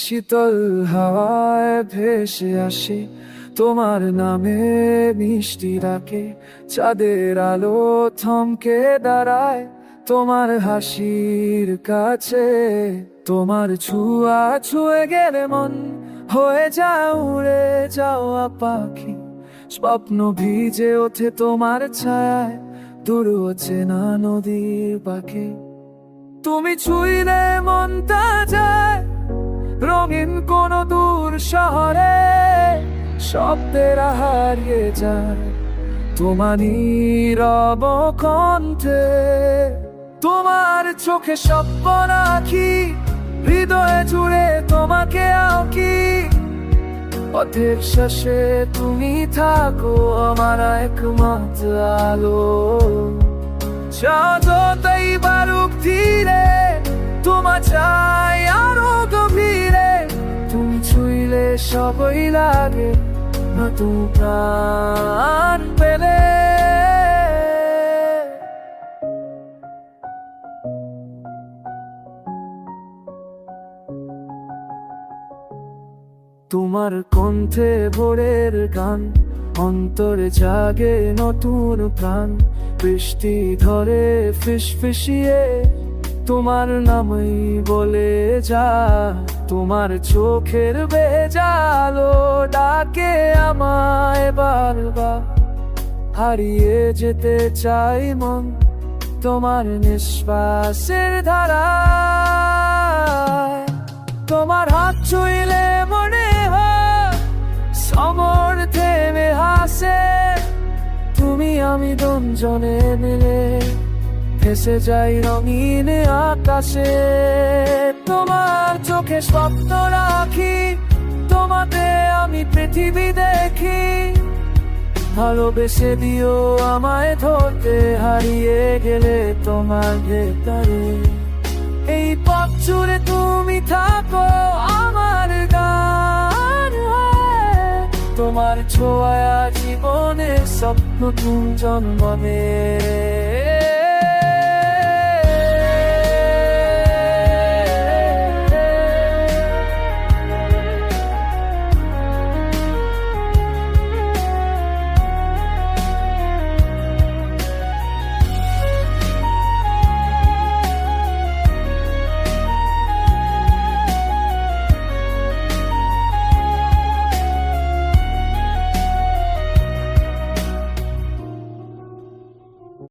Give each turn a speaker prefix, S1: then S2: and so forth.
S1: শীতল হাওয়ায় ভেসে আসে তোমার নামে মিষ্টি ডাকে, চাঁদের আলো থমকে দাঁড়ায় তোমার হাসির কাছে। তোমার ছোঁয়া ছুঁয়ে গেলে মন হয়ে যায় উড়ে যাওয়া পাখি, স্বপ্ন ভিজে ওঠে তোমার ছায়ায় দূর অচেনা নদীর পাখি। তুমি ছুঁইলে মনটা যায় রঙিন কোন দূর শহরে, শব্দের হারিয়ে যায় তোমার নীরব কণ্ঠে। তোমার চোখে স্বপ্ন রাখি, হৃদয়ে জুড়ে তোমাকে আঁকি, পথের শেষে তুমি থাকো আমার একমাত্র আলো। যতই বারুক ধীরে তোমার চাই আরো গভীরে, তুমি ছুঁইলে সবই লাগে নতুন প্রাণ পেলে। তোমার কণ্ঠে ভোরের গান, অন্তরে জাগে নতুন প্রাণ। বৃষ্টি ধরে ফিসফিসিয়ে তোমার নামই বলে যা, তোমার চোখের বেজালো ডাকে আমায় বারবার। হারিয়ে যেতে চাই মন তোমার নিঃশ্বাসের ধারায়। তোমার হাত ছুঁইলে মনে হয় সমর থেমে হাসে, তুমি আমি দুজনে মিলে ভেসে যাই রঙিন আকাশে। তোমার চোখে স্বপ্ন রাখি, তোমাতে আমি পৃথিবী দেখি, ভালোবেসে দিও আমায় ধরতে হারিয়ে গেলে তোমার ভেতরে। এই পথ জুড়ে তুমি থাকো আমার গান হয়ে, তোমার ছোঁয়া জীবনে স্বপ্ন নতুন জন্ম নেয়।